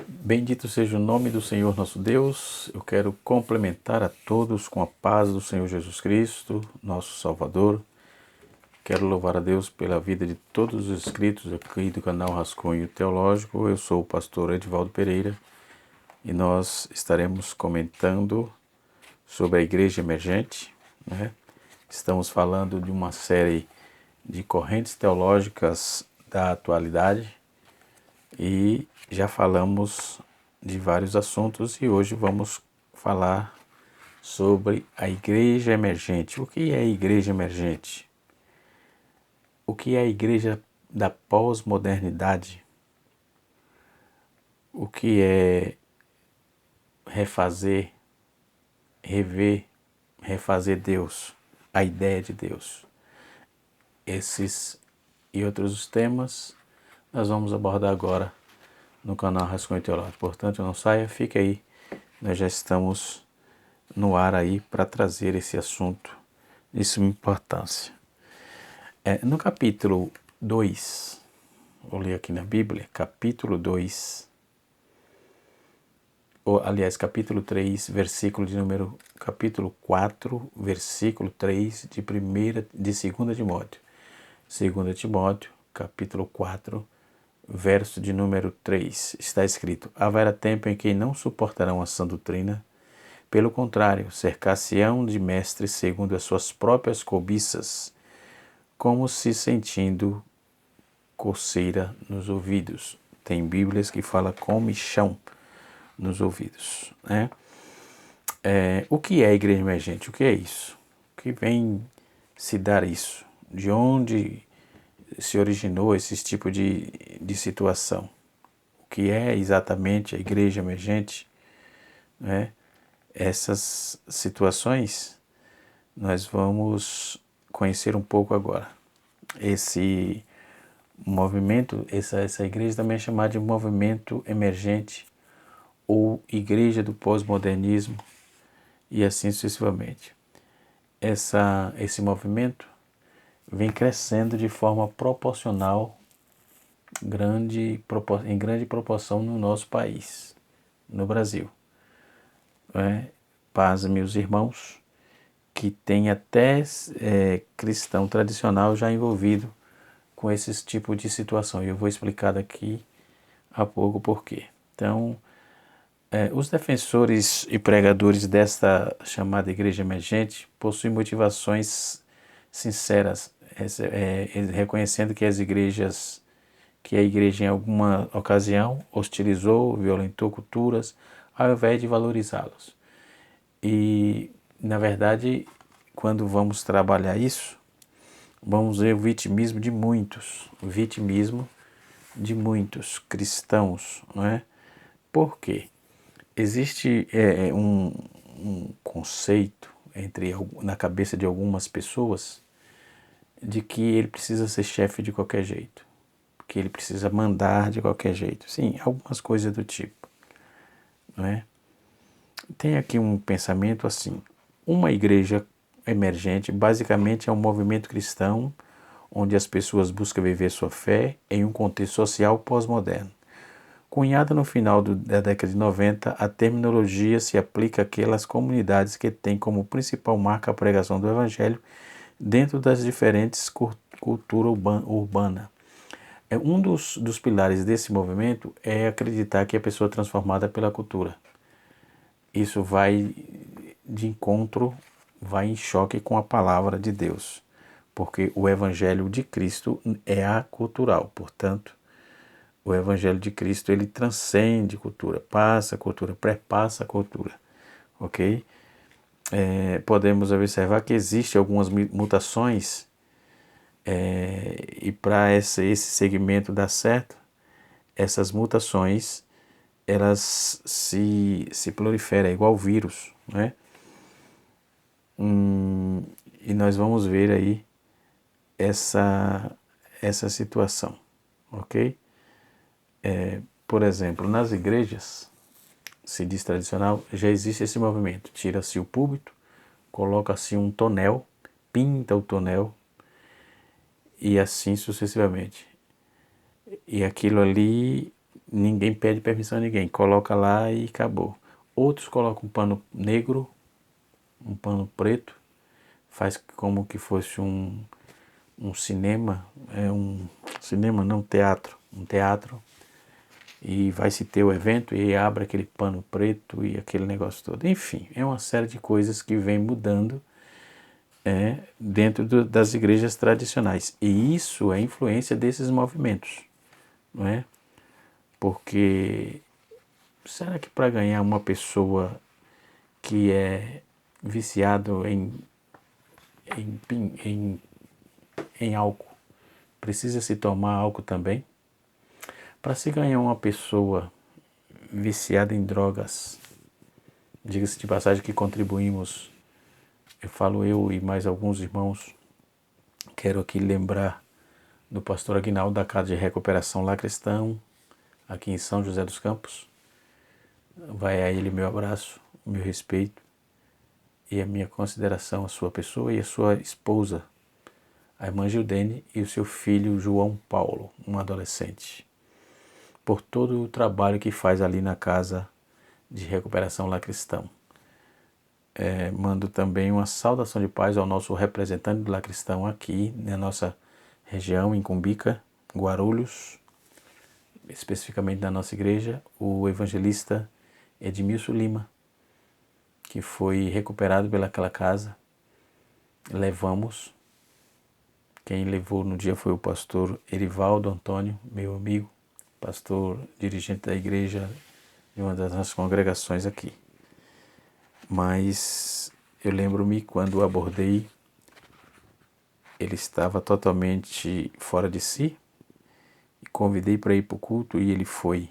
Bendito seja o nome do Senhor nosso Deus. Eu quero complementar a todos com a paz do Senhor Jesus Cristo, nosso Salvador. Quero louvar a Deus pela vida de todos os inscritos aqui do canal Rascunho Teológico. Eu sou o pastor Edivaldo Pereira e nós estaremos comentando sobre a Igreja Emergente, né? Estamos falando de uma série de correntes teológicas da atualidade e já falamos de vários assuntos e hoje vamos falar sobre a Igreja Emergente. O que é a Igreja Emergente? O que é a Igreja da pós-modernidade? O que é refazer, rever, refazer Deus, a ideia de Deus? Esses e outros temas nós vamos abordar agora no canal Rascunho Teológico. Portanto, não saia, fique aí. Nós já estamos no ar aí para trazer esse assunto de suma importância. No capítulo 2, vou ler aqui na Bíblia, capítulo 2, capítulo 3, versículo de número, capítulo 4, versículo 3 de 2 Timóteo. 2 Timóteo, capítulo 4, verso de número 3, está escrito: haverá tempo em que não suportarão a sã doutrina, pelo contrário, cercar-se-ão de mestres segundo as suas próprias cobiças, como se sentindo coceira nos ouvidos. Tem Bíblias que falam comichão nos ouvidos, né? O que é a Igreja Emergente? O que é isso? O que vem se dar isso? De onde se originou esse tipo de situação? O que é exatamente a Igreja Emergente, né? Essas situações nós vamos conhecer um pouco agora. Esse movimento, essa igreja também é chamada de movimento emergente ou igreja do pós-modernismo e assim sucessivamente. Esse movimento vem crescendo de forma proporcional, em grande proporção no nosso país, no Brasil. Paz, meus irmãos, que tem até cristão tradicional já envolvido com esse tipo de situação. E eu vou explicar daqui a pouco por quê. Então, os defensores e pregadores desta chamada Igreja Emergente possuem motivações sinceras, reconhecendo que a igreja em alguma ocasião hostilizou, violentou culturas, ao invés de valorizá-los. E, na verdade, quando vamos trabalhar isso, vamos ver o vitimismo de muitos cristãos, não é? Por quê? Existe um conceito na cabeça de algumas pessoas de que ele precisa ser chefe de qualquer jeito, que ele precisa mandar de qualquer jeito. Sim, algumas coisas do tipo, não é? Tem aqui um pensamento assim: uma igreja emergente basicamente é um movimento cristão onde as pessoas buscam viver sua fé em um contexto social pós-moderno. Cunhada no final da década de 90, a terminologia se aplica àquelas comunidades que têm como principal marca a pregação do Evangelho dentro das diferentes culturas urbanas. Um dos pilares desse movimento é acreditar que a pessoa é transformada pela cultura. Isso vai em choque com a palavra de Deus, porque o Evangelho de Cristo é acultural, portanto, o Evangelho de Cristo ele transcende cultura, passa a cultura, prepassa a cultura, ok? Podemos observar que existem algumas mutações e para esse segmento dar certo, essas mutações elas se proliferam, é igual vírus, né? E nós vamos ver aí essa situação, ok? Por exemplo, nas igrejas, se diz tradicional, já existe esse movimento. Tira-se o púlpito, coloca-se um tonel, pinta o tonel e assim sucessivamente. E aquilo ali ninguém pede permissão a ninguém, coloca lá e acabou. Outros colocam um pano negro, um pano preto, faz como que fosse um cinema, um cinema não, um teatro, e vai se ter o evento e abre aquele pano preto e aquele negócio todo. Enfim, é uma série de coisas que vem mudando dentro das igrejas tradicionais. E isso é influência desses movimentos, não é? Porque será que para ganhar uma pessoa que é viciado em, em álcool, precisa se tomar álcool também? Para se ganhar uma pessoa viciada em drogas, diga-se de passagem que contribuímos, eu falo eu e mais alguns irmãos, quero aqui lembrar do pastor Aguinaldo da Casa de Recuperação Lá Cristão, aqui em São José dos Campos. Vai a ele meu abraço, meu respeito e a minha consideração à sua pessoa e à sua esposa, a irmã Gildene, e o seu filho João Paulo, um adolescente, por todo o trabalho que faz ali na Casa de Recuperação Lá Cristão. Mando também uma saudação de paz ao nosso representante do Lá Cristão aqui na nossa região, em Cumbica, Guarulhos, especificamente na nossa igreja, o evangelista Edmilson Lima, que foi recuperado pelaquela casa. Levamos. Quem levou no dia foi o pastor Erivaldo Antônio, meu amigo, pastor dirigente da igreja de uma das nossas congregações aqui. Mas eu lembro-me quando o abordei, ele estava totalmente fora de si, e convidei para ir para o culto e ele foi.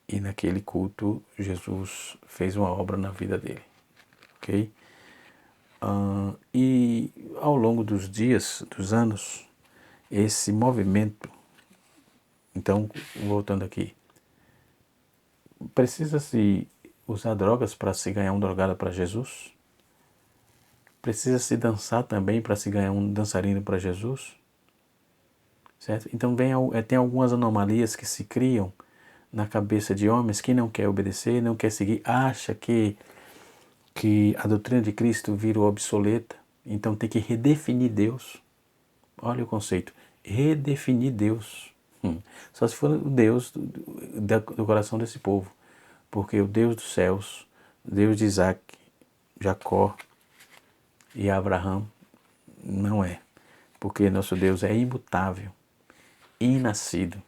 E naquele culto, Jesus fez uma obra na vida dele, ok? E ao longo dos dias, dos anos, esse movimento, então, voltando aqui, precisa-se usar drogas para se ganhar um drogado para Jesus? Precisa-se dançar também para se ganhar um dançarino para Jesus? Certo? Então tem algumas anomalias que se criam na cabeça de homens que não quer obedecer, não quer seguir, acha que a doutrina de Cristo virou obsoleta, então tem que redefinir Deus. Olha o conceito, redefinir Deus. Só se for o Deus do coração desse povo, porque o Deus dos céus, Deus de Isaac, Jacó e Abraão, não é, porque nosso Deus é imutável, inascido,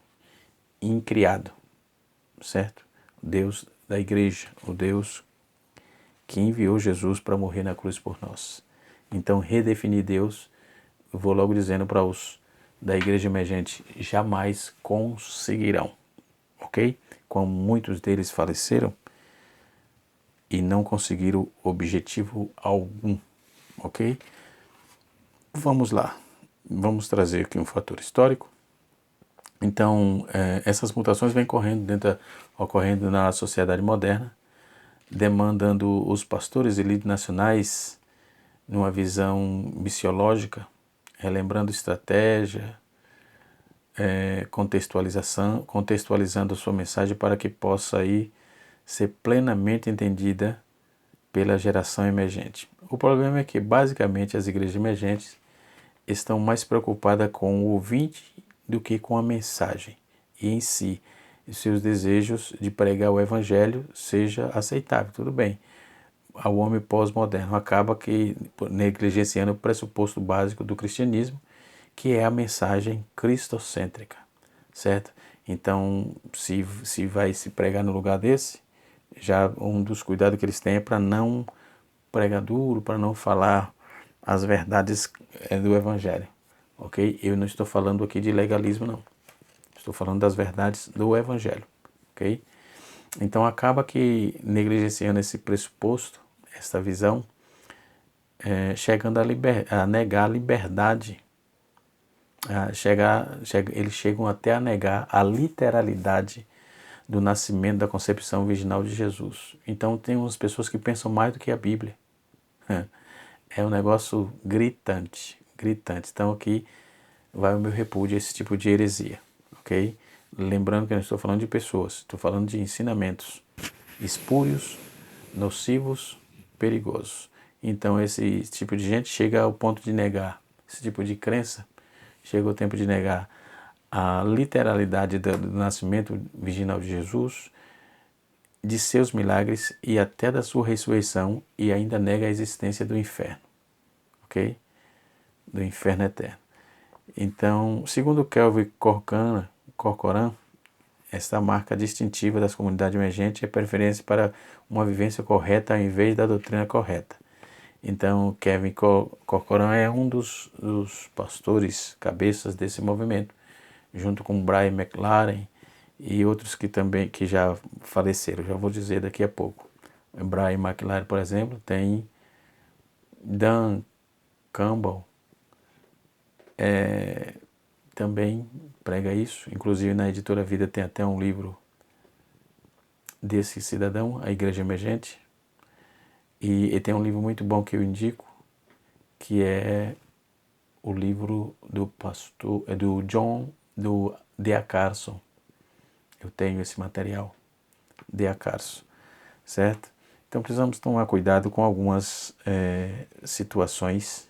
incriado, certo? O Deus da igreja, o Deus que enviou Jesus para morrer na cruz por nós. Então, redefinir Deus, eu vou logo dizendo para os da igreja emergente, jamais conseguirão, ok? Como muitos deles faleceram e não conseguiram objetivo algum, ok? Vamos lá, vamos trazer aqui um fator histórico. Então, essas mutações vêm ocorrendo na sociedade moderna, demandando os pastores e líderes nacionais numa visão missiológica, relembrando estratégia, contextualizando a sua mensagem para que possa aí ser plenamente entendida pela geração emergente. O problema é que, basicamente, as igrejas emergentes estão mais preocupadas com o ouvinte do que com a mensagem e em si, e seus desejos de pregar o evangelho seja aceitável, tudo bem. Ao homem pós-moderno acaba que negligenciando o pressuposto básico do cristianismo, que é a mensagem cristocêntrica, certo? Então, se vai se pregar no lugar desse, já um dos cuidados que eles têm é para não pregar duro, para não falar as verdades do evangelho, ok? Eu não estou falando aqui de legalismo, não. Estou falando das verdades do evangelho, ok? Então acaba que negligenciando esse pressuposto, essa visão, chegando a negar a liberdade, eles chegam até a negar a literalidade do nascimento, da concepção virginal de Jesus. Então tem umas pessoas que pensam mais do que a Bíblia. É um negócio gritante, gritante. Então aqui vai o meu repúdio a esse tipo de heresia, ok? Lembrando que eu não estou falando de pessoas, estou falando de ensinamentos espúrios, nocivos, perigosos. Então esse tipo de gente chega ao ponto de negar, esse tipo de crença chega ao tempo de negar a literalidade do nascimento virginal de Jesus, de seus milagres e até da sua ressurreição, e ainda nega a existência do inferno, ok? Do inferno eterno. Então, segundo Kelvin Corcoran, esta marca distintiva das comunidades emergentes é a preferência para uma vivência correta ao invés da doutrina correta. Então, Kevin Corcoran é um dos pastores, cabeças desse movimento, junto com Brian McLaren e outros que já faleceram, já vou dizer daqui a pouco. Brian McLaren, por exemplo, tem Dan Campbell, também prega isso, inclusive na Editora Vida tem até um livro desse cidadão, A Igreja Emergente, e tem um livro muito bom que eu indico, que é o livro do pastor, do D.A. Carson. Eu tenho esse material, D.A. Carson, certo? Então precisamos tomar cuidado com algumas situações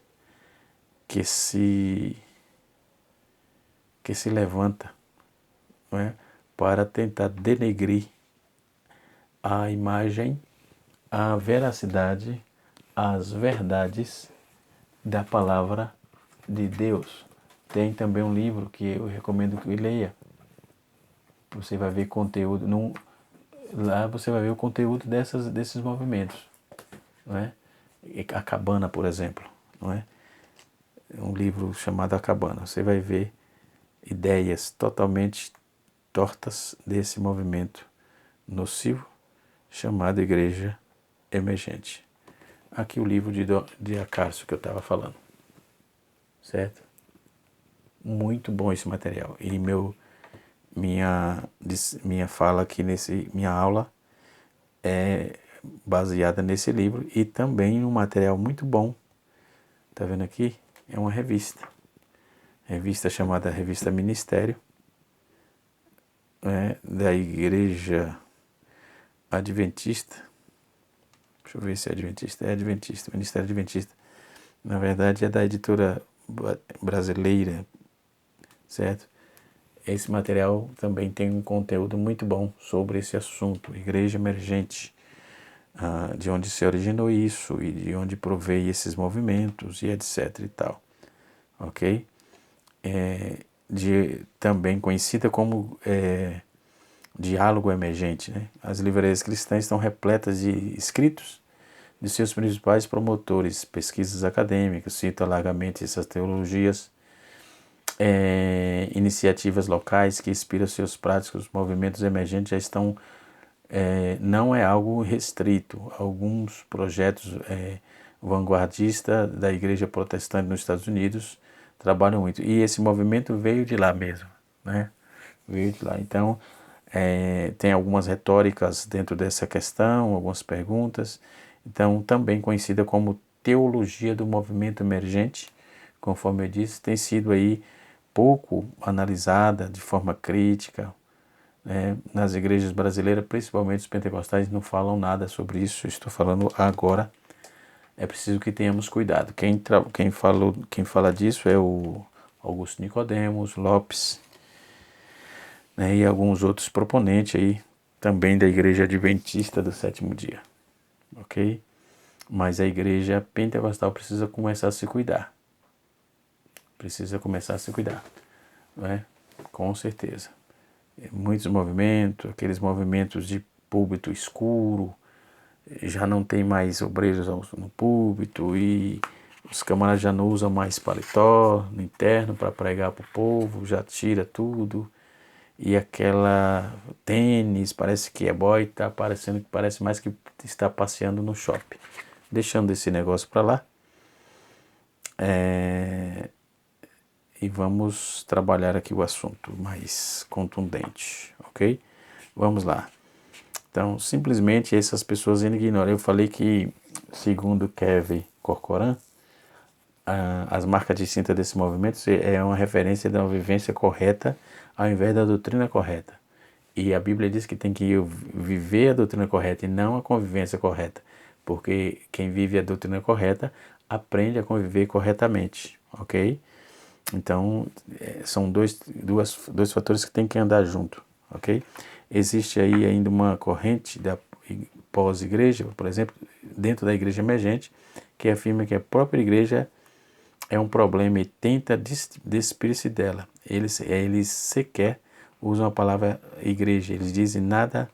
que se levanta, não é? Para tentar denegrir a imagem, a veracidade, as verdades da palavra de Deus. Tem também um livro que eu recomendo que leia. Você vai ver conteúdo, lá você vai ver o conteúdo desses movimentos, não é? A Cabana, por exemplo, não é? Um livro chamado A Cabana. Você vai ver ideias totalmente tortas desse movimento nocivo chamado Igreja Emergente. Aqui o livro de Acácio que eu estava falando, certo? Muito bom esse material. E minha fala aqui minha aula é baseada nesse livro e também um material muito bom. Tá vendo aqui? É uma revista. Revista chamada Revista Ministério, da Igreja Adventista. Deixa eu ver se é Adventista. É Adventista, Ministério Adventista. Na verdade é da editora brasileira, certo? Esse material também tem um conteúdo muito bom sobre esse assunto, Igreja Emergente, de onde se originou isso e de onde provém esses movimentos e etc e tal, ok? Também conhecida como diálogo emergente, né? As livrarias cristãs estão repletas de escritos de seus principais promotores, pesquisas acadêmicas, cito largamente essas teologias, iniciativas locais que inspiram seus práticos, movimentos emergentes já estão, não é algo restrito. Alguns projetos vanguardistas da Igreja Protestante nos Estados Unidos trabalham muito, e esse movimento veio de lá mesmo, né? Veio de lá. Então, tem algumas retóricas dentro dessa questão, algumas perguntas. Então, também conhecida como teologia do movimento emergente, conforme eu disse, tem sido aí pouco analisada de forma crítica, né? Nas igrejas brasileiras, principalmente os pentecostais, não falam nada sobre isso. Eu estou falando agora. É preciso que tenhamos cuidado. Quem fala disso é o Augusto Nicodemos Lopes, né? E alguns outros proponentes aí, também da Igreja Adventista do Sétimo Dia, ok? Mas a Igreja Pentecostal precisa começar a se cuidar. Precisa começar a se cuidar, não é? Com certeza. Muitos movimentos, aqueles movimentos de púlpito escuro, já não tem mais obreiros no púlpito e os camaradas já não usam mais paletó no interno para pregar para o povo, já tira tudo. E aquela tênis, parece que é boy, tá parecendo que parece mais que está passeando no shopping. Deixando esse negócio para lá. E vamos trabalhar aqui o assunto mais contundente, ok? Vamos lá. Então, simplesmente essas pessoas ignoram. Eu falei que, segundo Kevin Corcoran, as marcas distintas desse movimento é uma referência da vivência correta ao invés da doutrina correta. E a Bíblia diz que tem que viver a doutrina correta e não a convivência correta, porque quem vive a doutrina correta aprende a conviver corretamente, ok? Então, são dois fatores que tem que andar junto, ok? Existe aí ainda uma corrente da pós-igreja, por exemplo, dentro da igreja emergente, que afirma que a própria igreja é um problema e tenta despir-se dela. Eles sequer usam a palavra igreja, eles dizem nada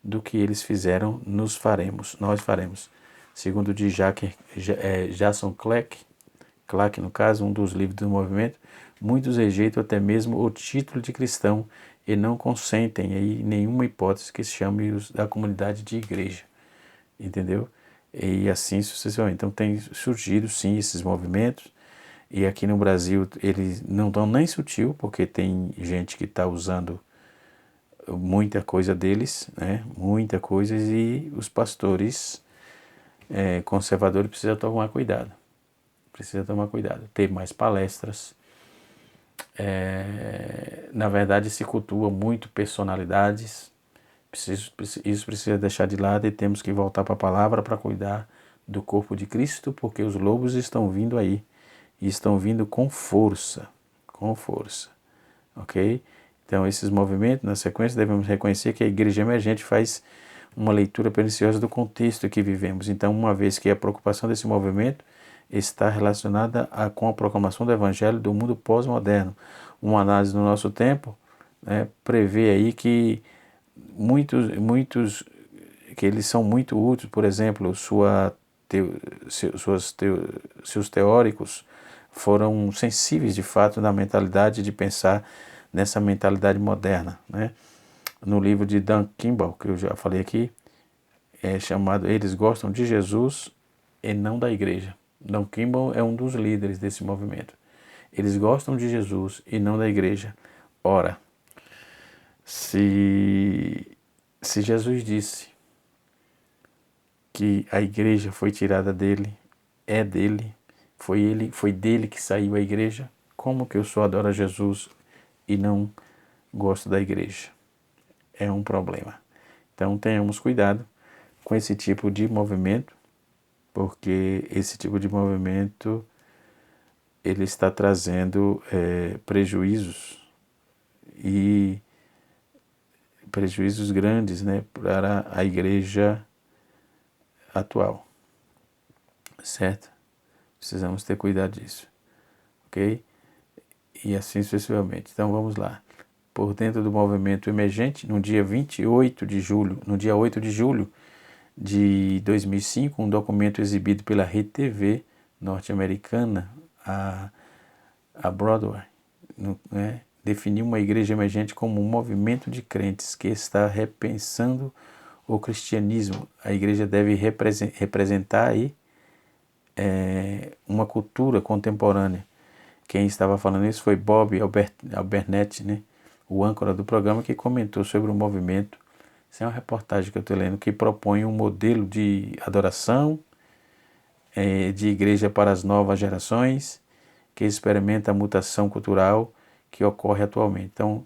do que eles fizeram, nós faremos. Segundo de Jason Clark, no caso, um dos líderes do movimento, muitos rejeitam até mesmo o título de cristão e não consentem em nenhuma hipótese que se chame-os da comunidade de igreja, entendeu? E assim sucessivamente. Então tem surgido sim esses movimentos, e aqui no Brasil eles não estão nem sutil, porque tem gente que está usando muita coisa deles, né? Muita coisa, e os pastores conservadores precisam tomar cuidado. Ter mais palestras. Na verdade, se cultua muito personalidades. Isso precisa deixar de lado e temos que voltar para a palavra para cuidar do corpo de Cristo, porque os lobos estão vindo aí. E estão vindo com força, ok? Então, esses movimentos, na sequência, devemos reconhecer que a igreja emergente faz uma leitura perniciosa do contexto que vivemos. Então, uma vez que a preocupação desse movimento está relacionada com a proclamação do evangelho do mundo pós-moderno. Uma análise do nosso tempo, né, prevê aí que muitos que eles são muito úteis, por exemplo, seus teóricos foram sensíveis de fato na mentalidade de pensar nessa mentalidade moderna, né? No livro de Dan Kimball, que eu já falei aqui, é chamado Eles Gostam de Jesus e Não da Igreja. Dan Kimball é um dos líderes desse movimento. Eles gostam de Jesus e não da igreja. Ora, se Jesus disse que a igreja foi tirada dele, é dele, foi dele que saiu a igreja, como que eu só adoro a Jesus e não gosto da igreja? É um problema. Então tenhamos cuidado com esse tipo de movimento, porque esse tipo de movimento ele está trazendo prejuízos grandes, né, para a igreja atual, certo? Precisamos ter cuidado disso, ok? E assim sucessivamente. Então vamos lá. Por dentro do movimento emergente, no dia 8 de julho de 2005, um documento exibido pela Rede TV norte-americana, a Broadway, né, definiu uma igreja emergente como um movimento de crentes que está repensando o cristianismo. A igreja deve representar aí uma cultura contemporânea. Quem estava falando isso foi Bob Albernetti, né, o âncora do programa, que comentou sobre o movimento. Isso é uma reportagem que eu estou lendo, que propõe um modelo de adoração, de igreja para as novas gerações, que experimenta a mutação cultural que ocorre atualmente. Então,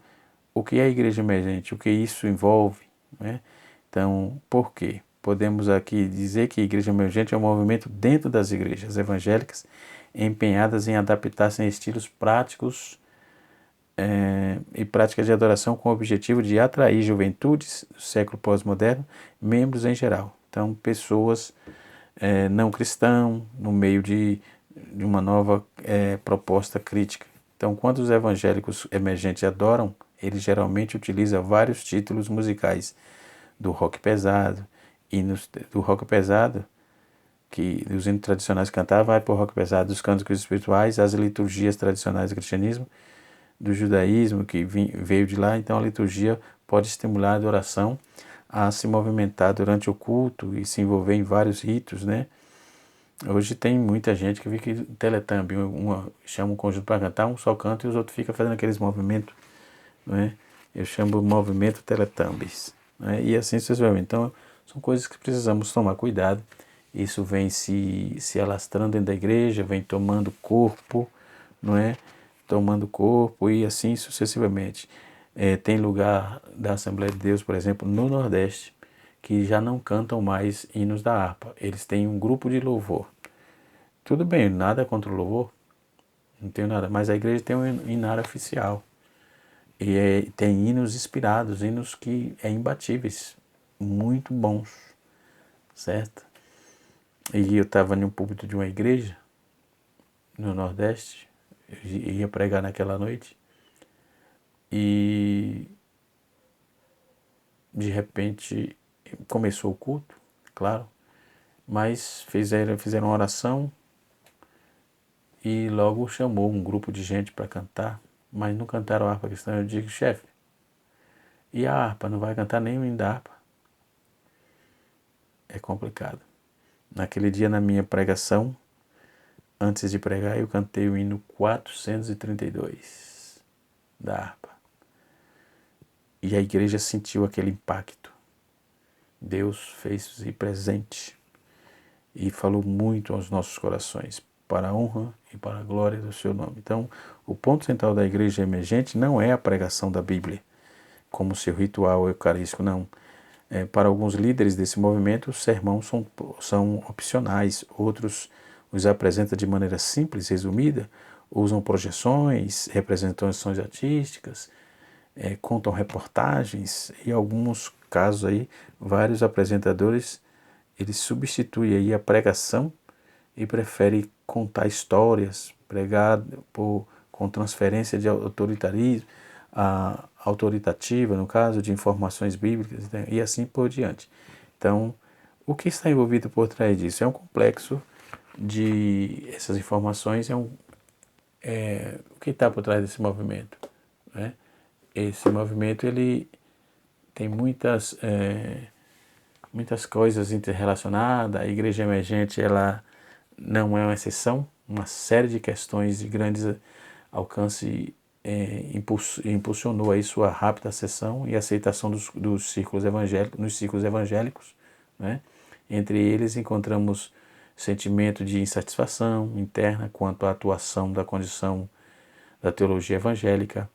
o que é a igreja emergente? O que isso envolve, né? Então, por quê? Podemos aqui dizer que a igreja emergente é um movimento dentro das igrejas evangélicas empenhadas em adaptar-se a estilos práticos e práticas de adoração com o objetivo de atrair juventudes do século pós-moderno, membros em geral. Então, pessoas não cristãs no meio de uma nova proposta crítica. Então, quando os evangélicos emergentes adoram, eles geralmente utilizam vários títulos musicais do rock pesado, do rock pesado, que os hinos tradicionais cantavam, vai para o rock pesado, dos cânticos espirituais, as liturgias tradicionais do cristianismo, do judaísmo, que veio de lá. Então a liturgia pode estimular a adoração a se movimentar durante o culto e se envolver em vários ritos, né? Hoje tem muita gente que fica Teletubby, chama um conjunto para cantar, um só canta e os outros ficam fazendo aqueles movimentos, né? Eu chamo de movimento Teletubbies, né? E assim sucessivamente. Então são coisas que precisamos tomar cuidado. Isso vem se alastrando dentro da igreja, vem tomando corpo, não é? Tomando corpo e assim sucessivamente. Tem lugar da Assembleia de Deus, por exemplo, no Nordeste, que já não cantam mais hinos da harpa. Eles têm um grupo de louvor. Tudo bem, nada contra o louvor, não tenho nada, mas a igreja tem um hinário oficial. E tem hinos inspirados, hinos que imbatíveis, muito bons, certo? E eu estava em um púlpito de uma igreja no Nordeste, eu ia pregar naquela noite, e de repente começou o culto, claro, mas fizeram uma oração e logo chamou um grupo de gente para cantar, mas não cantaram a harpa cristã. Eu digo, chefe, e a harpa? Não vai cantar nem o hino da harpa? É complicado. Naquele dia, na minha pregação, antes de pregar, eu cantei o hino 432 da harpa. E a igreja sentiu aquele impacto. Deus fez-se presente e falou muito aos nossos corações, para a honra e para a glória do seu nome. Então, o ponto central da igreja emergente não é a pregação da Bíblia, como seu ritual eucarístico, não. Para alguns líderes desse movimento, os sermões são opcionais, outros os apresentam de maneira simples, resumida, usam projeções, representações artísticas, contam reportagens, e em alguns casos aí, vários apresentadores, eles substituem aí a pregação e preferem contar histórias, pregar com transferência de autoritarismo, autoritativa, no caso, de informações bíblicas, né, e assim por diante. Então, o que está envolvido por trás disso? É um complexo de essas informações, o que está por trás desse movimento, né? Esse movimento, ele tem muitas coisas interrelacionadas. A igreja emergente, ela não é uma exceção. Uma série de questões de grandes alcance impulsionou aí sua rápida acessão e aceitação dos círculos evangélicos, nos círculos evangélicos, né? Entre eles encontramos sentimento de insatisfação interna quanto à atuação da condição da teologia evangélica,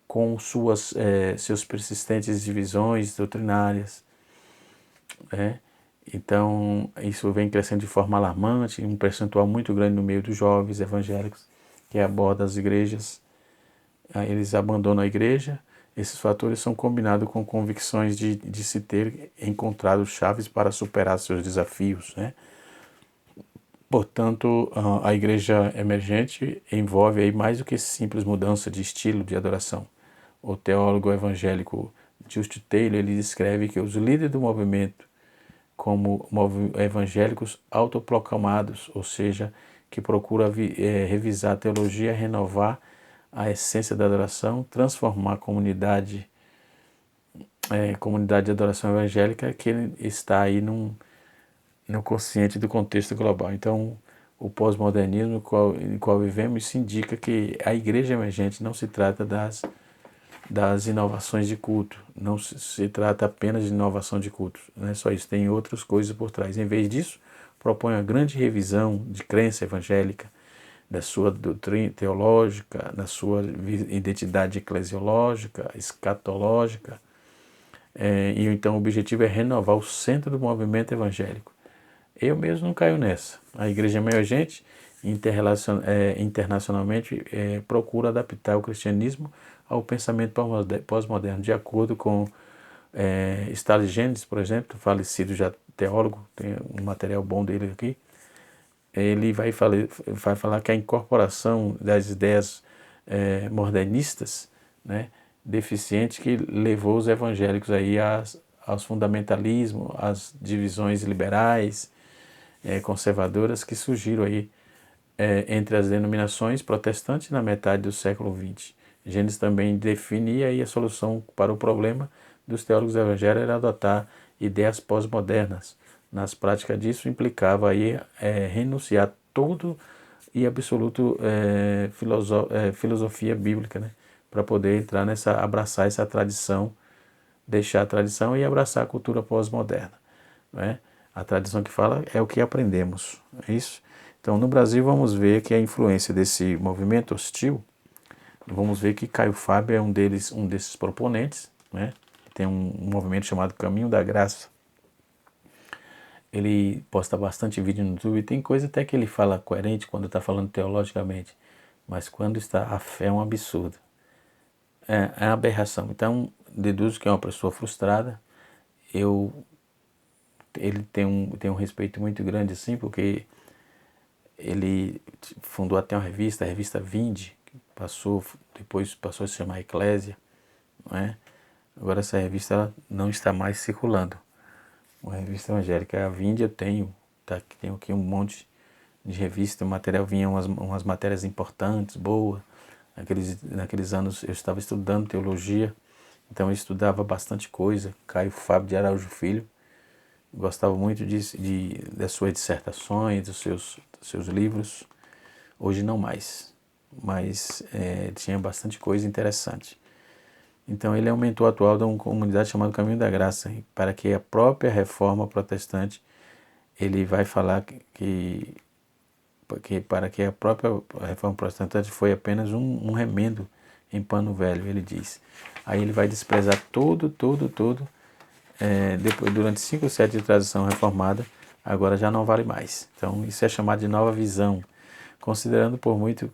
com seus persistentes divisões doutrinárias, né? Então, isso vem crescendo de forma alarmante, um percentual muito grande no meio dos jovens evangélicos que abordam as igrejas. Eles abandonam a igreja. Esses fatores são combinados com convicções de se ter encontrado chaves para superar seus desafios, né? Portanto, a igreja emergente envolve aí mais do que simples mudança de estilo de adoração. O teólogo evangélico Justin Taylor, ele descreve que os líderes do movimento como evangélicos autoproclamados, ou seja, que procura revisar a teologia, renovar a essência da adoração, transformar a comunidade de adoração evangélica que está aí no consciente do contexto global. Então, o pós-modernismo em qual vivemos, isso indica que a igreja emergente não se trata das inovações de culto, não se trata apenas de inovação de culto, não é só isso, tem outras coisas por trás. Em vez disso, propõe uma grande revisão de crença evangélica, da sua doutrina teológica, da sua identidade eclesiológica, escatológica, e então o objetivo é renovar o centro do movimento evangélico. Eu mesmo não caio nessa. A igreja emergente, internacionalmente, procura adaptar o cristianismo ao pensamento pós-moderno, de acordo com Stanley Gênesis, por exemplo, falecido já teólogo, tem um material bom dele aqui. Ele vai falar que a incorporação das ideias modernistas, né, deficiente, que levou os evangélicos aí aos fundamentalismos, às divisões liberais, conservadoras que surgiram aí entre as denominações protestantes na metade do século XX. Gênesis também definia aí a solução para o problema dos teólogos evangélicos era adotar ideias pós-modernas. Nas práticas disso implicava aí renunciar todo e absoluto filosofia bíblica, né, para poder entrar abraçar essa tradição, deixar a tradição e abraçar a cultura pós-moderna, né? A tradição que fala é o que aprendemos, é isso? Então, no Brasil, vamos ver que a influência desse movimento hostil Vamos ver que Caio Fábio é um desses proponentes, né? Tem um movimento chamado Caminho da Graça. Ele posta bastante vídeo no YouTube, tem coisa até que ele fala coerente quando está falando teologicamente, mas quando está a fé é um absurdo, é uma aberração. Então, deduzo que é uma pessoa frustrada. Ele tem um respeito muito grande, assim, porque ele fundou até uma revista, a revista Vinde, que depois passou a se chamar Eclésia, não é? Agora essa revista ela não está mais circulando. Uma revista evangélica, a Vinde eu tenho, tá? Tenho aqui um monte de revista, o material vinha umas matérias importantes, boas. Naqueles anos eu estava estudando teologia, então eu estudava bastante coisa. Caio Fábio de Araújo Filho, gostava muito das suas dissertações, dos seus livros. Hoje não mais, mas tinha bastante coisa interessante. Então ele é um mentor atual de uma comunidade chamada Caminho da Graça, para que a própria reforma protestante, ele vai falar para que a própria reforma protestante foi apenas um remendo em pano velho, ele diz. Aí ele vai desprezar todo, depois, durante 5 séculos de tradição reformada, agora já não vale mais. Então isso é chamado de nova visão. Considerado por muito,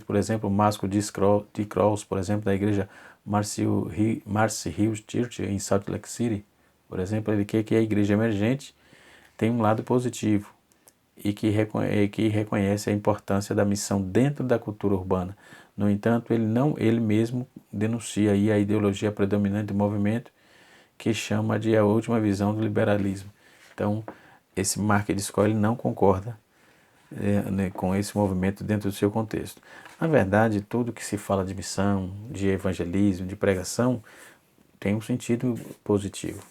por exemplo, Masco de Cross, por exemplo, da igreja Marcy Hills Church em Salt Lake City, por exemplo, ele quer que a igreja emergente tem um lado positivo e que reconhece a importância da missão dentro da cultura urbana. No entanto, ele mesmo denuncia aí a ideologia predominante do movimento, que chama de a última visão do liberalismo. Então, esse Mark Driscoll não concorda com esse movimento dentro do seu contexto. Na verdade, tudo que se fala de missão, de evangelismo, de pregação, tem um sentido positivo.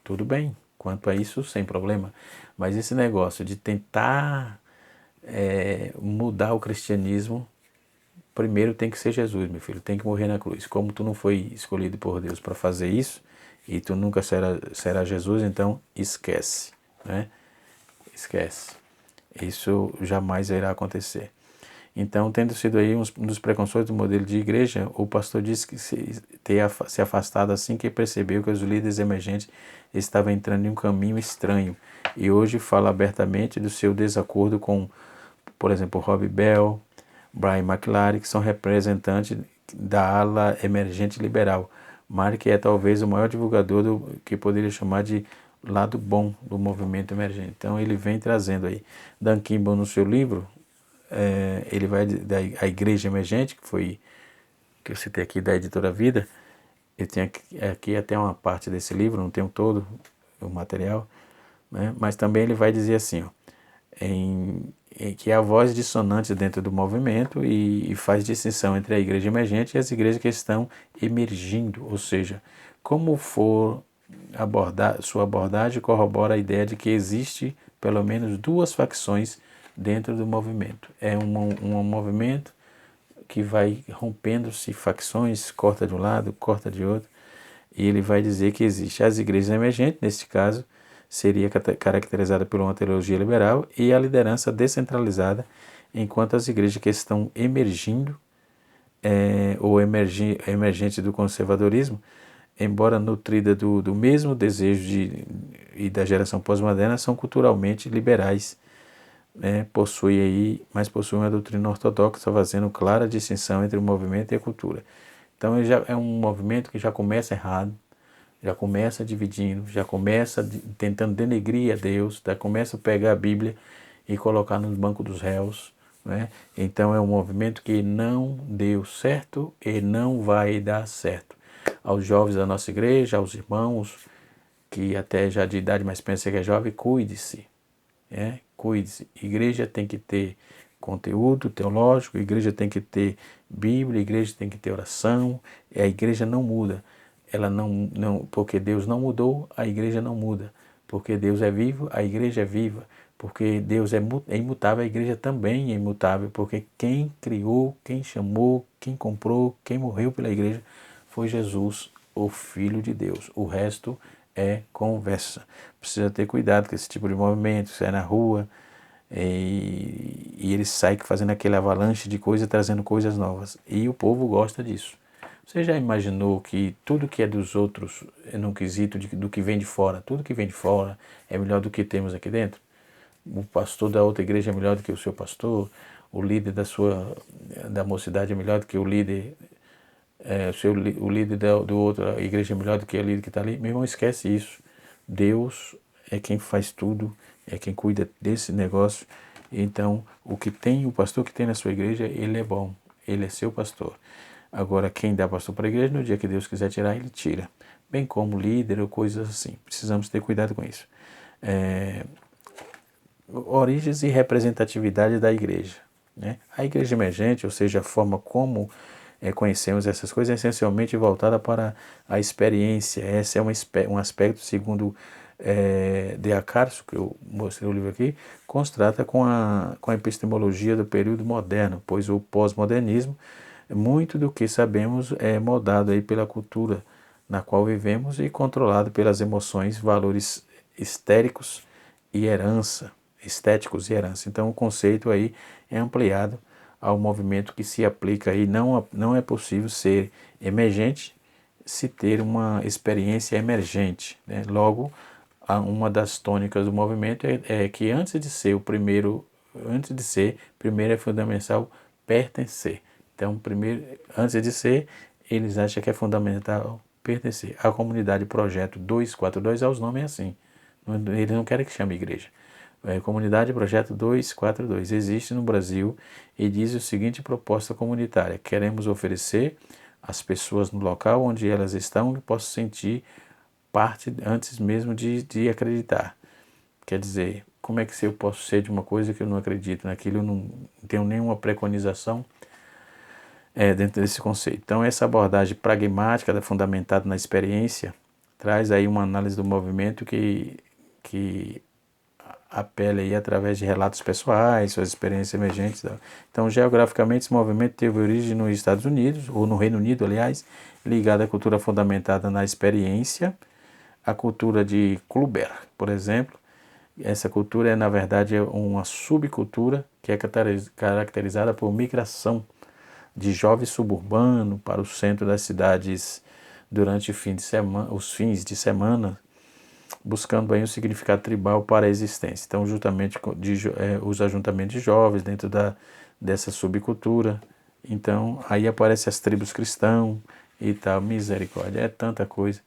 Tudo bem, quanto a isso, sem problema. Mas esse negócio de tentar mudar o cristianismo, primeiro tem que ser Jesus, meu filho, tem que morrer na cruz. Como tu não foi escolhido por Deus para fazer isso, e tu nunca será Jesus, então esquece, né? Esquece. Isso jamais irá acontecer. Então, tendo sido aí um dos precursores do modelo de igreja, o pastor disse que se afastado assim que percebeu que os líderes emergentes estavam entrando em um caminho estranho, e hoje fala abertamente do seu desacordo com, por exemplo, Rob Bell, Brian McLaren, que são representantes da ala emergente liberal. Mark é talvez o maior divulgador do que poderia chamar de lado bom do movimento emergente. Então ele vem trazendo aí. Dan Kimball, no seu livro, ele vai da Igreja Emergente, que eu citei aqui da Editora Vida. Eu tenho aqui até uma parte desse livro, não tenho todo o material, né? Mas também ele vai dizer assim, ó, que há voz dissonante dentro do movimento e faz distinção entre a igreja emergente e as igrejas que estão emergindo, ou seja, como for sua abordagem corrobora a ideia de que existe pelo menos 2 facções dentro do movimento. É um movimento que vai rompendo-se facções, corta de um lado, corta de outro, e ele vai dizer que existe as igrejas emergentes, neste caso, seria caracterizada por uma teologia liberal e a liderança descentralizada, enquanto as igrejas que estão emergindo ou emergente do conservadorismo, embora nutrida do mesmo desejo e da geração pós-moderna, são culturalmente liberais, né? Mas possuem uma doutrina ortodoxa, fazendo clara distinção entre o movimento e a cultura. Então já é um movimento que já começa errado, já começa dividindo, já começa tentando denegrir a Deus, já começa a pegar a Bíblia e colocar no banco dos réus, né? Então é um movimento que não deu certo e não vai dar certo. Aos jovens da nossa igreja, aos irmãos que até já de idade, mas pensa que é jovem, cuide-se, cuide-se. Igreja tem que ter conteúdo teológico, igreja tem que ter Bíblia, igreja tem que ter oração, e a igreja não muda. Ela porque Deus não mudou, a igreja não muda. Porque Deus é vivo, a igreja é viva. Porque Deus é imutável, a igreja também é imutável. Porque quem criou, quem chamou, quem comprou, quem morreu pela igreja foi Jesus, o Filho de Deus. O resto é conversa. Precisa ter cuidado com esse tipo de movimento, se é na rua, e ele sai fazendo aquele avalanche de coisas, trazendo coisas novas. E o povo gosta disso. Você já imaginou que tudo que é dos outros, no quesito do que vem de fora, tudo que vem de fora é melhor do que temos aqui dentro? O pastor da outra igreja é melhor do que o seu pastor, o líder da mocidade é melhor do que o líder, o líder do outra igreja é melhor do que o líder que está ali. Meu irmão, esquece isso. Deus é quem faz tudo, é quem cuida desse negócio. Então, o pastor que tem na sua igreja, ele é bom, ele é seu pastor. Agora, quem dá pastor para a igreja, no dia que Deus quiser tirar, ele tira. Bem como líder ou coisas assim. Precisamos ter cuidado com isso. Origens e representatividade da igreja, né? A igreja emergente, ou seja, a forma como conhecemos essas coisas, é essencialmente voltada para a experiência. Esse é um aspecto, segundo De Acarso, que eu mostrei o livro aqui, constata com a epistemologia do período moderno, pois o pós-modernismo, muito do que sabemos é moldado aí pela cultura na qual vivemos e controlado pelas emoções, valores histéricos e herança, estéticos e herança. Então o conceito aí é ampliado ao movimento que se aplica aí. Não é possível ser emergente se ter uma experiência emergente, né? Logo, uma das tônicas do movimento é que antes de ser, primeiro é fundamental pertencer. Então, primeiro, antes de ser, eles acham que é fundamental pertencer. A comunidade Projeto 242, os nomes é assim. Eles não querem que chame igreja. Comunidade Projeto 242 existe no Brasil e diz o seguinte proposta comunitária: queremos oferecer às pessoas no local onde elas estão que possam sentir parte antes mesmo de acreditar. Quer dizer, como é que eu posso ser de uma coisa que eu não acredito naquilo? Eu não tenho nenhuma preconização dentro desse conceito. Então, essa abordagem pragmática, fundamentada na experiência, traz aí uma análise do movimento que apela aí através de relatos pessoais, suas experiências emergentes. Então, geograficamente, esse movimento teve origem nos Estados Unidos, ou no Reino Unido, aliás, ligado à cultura fundamentada na experiência, a cultura de Kluber, por exemplo. Essa cultura é, na verdade, uma subcultura que é caracterizada por migração de jovens suburbanos para o centro das cidades durante os fins de semana, buscando aí um significado tribal para a existência. Então, justamente os ajuntamentos de jovens dentro dessa subcultura. Então, aí aparecem as tribos cristãs e tal, misericórdia, é tanta coisa.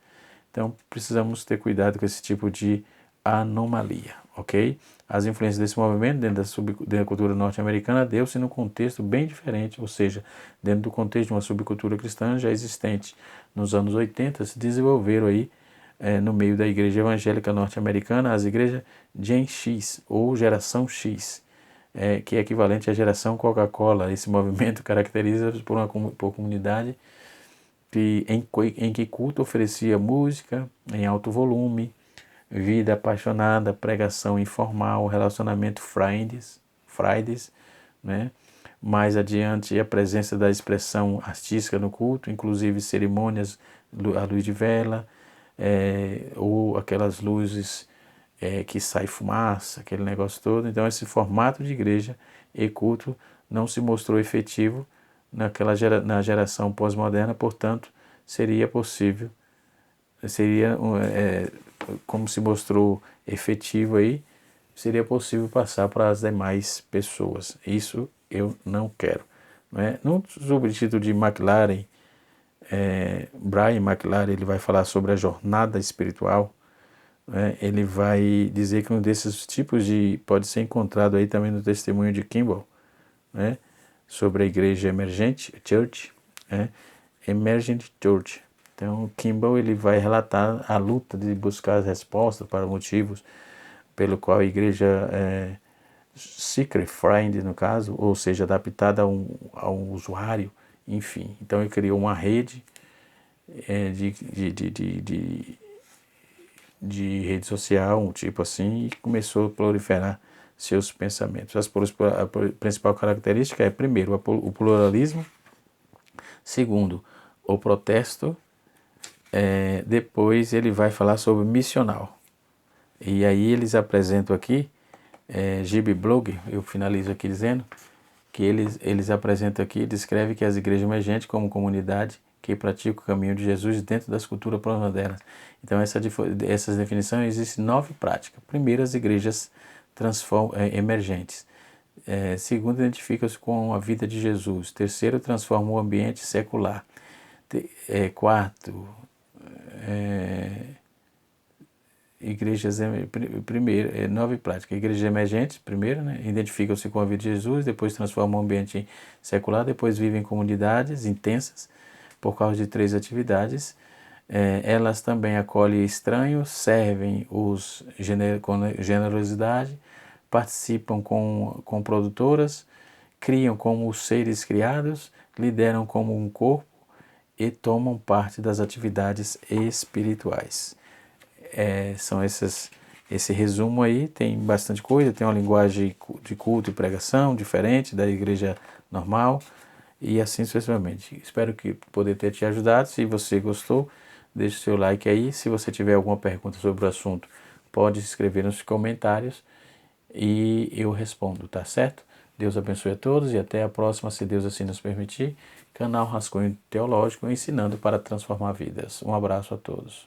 Então, precisamos ter cuidado com esse tipo de anomalia, ok? As influências desse movimento dentro da cultura norte-americana deu-se num contexto bem diferente, ou seja, dentro do contexto de uma subcultura cristã já existente nos anos 80, se desenvolveram aí no meio da igreja evangélica norte-americana as igrejas Gen X ou Geração X, que é equivalente à geração Coca-Cola. Esse movimento caracteriza-se por comunidade em que culto oferecia música em alto volume, vida apaixonada, pregação informal, relacionamento Fridays, né? Mais adiante, a presença da expressão artística no culto, inclusive cerimônias à luz de vela, ou aquelas luzes que sai fumaça, aquele negócio todo. Então, esse formato de igreja e culto não se mostrou efetivo na geração pós-moderna, portanto, seria possível, como se mostrou efetivo aí, seria possível passar para as demais pessoas. Isso eu não quero. Não é? No subtítulo de McLaren, Brian McLaren, ele vai falar sobre a jornada espiritual. Ele vai dizer que um desses tipos pode ser encontrado aí também no testemunho de Kimball, né? Sobre a igreja emergente, church, emergent church. Então, Kimball ele vai relatar a luta de buscar as respostas para motivos pelo qual a igreja secret friend, no caso, ou seja, adaptada a um usuário, enfim. Então, ele criou uma rede de rede social, um tipo assim, e começou a proliferar seus pensamentos. A principal característica é, primeiro, o pluralismo, segundo, o protesto, depois ele vai falar sobre missional. E aí eles apresentam aqui Gibi Blog, eu finalizo aqui dizendo que eles apresentam aqui, descreve que as igrejas emergentes como comunidade que pratica o caminho de Jesus dentro das culturas pós-modernas. Então, essas definições existem 9 práticas. Primeiro, as igrejas emergentes. Segundo, identifica-se com a vida de Jesus. Terceiro, transforma o ambiente secular. Quarto, igrejas primeiro, 9 práticas. Igrejas emergentes, primeiro, né, identificam-se com a vida de Jesus, depois transformam o ambiente secular, depois vivem em comunidades intensas por causa de 3 atividades. Elas também acolhem estranhos, servem os com generosidade, participam com produtoras, criam como os seres criados, lideram como um corpo e tomam parte das atividades espirituais. São esse resumo aí, tem bastante coisa, tem uma linguagem de culto e pregação diferente da igreja normal e assim sucessivamente. Espero que poder ter te ajudado. Se você gostou, deixe o seu like aí. Se você tiver alguma pergunta sobre o assunto, pode escrever nos comentários e eu respondo, tá certo? Deus abençoe a todos e até a próxima, se Deus assim nos permitir. Canal Rascunho Teológico, ensinando para transformar vidas. Um abraço a todos.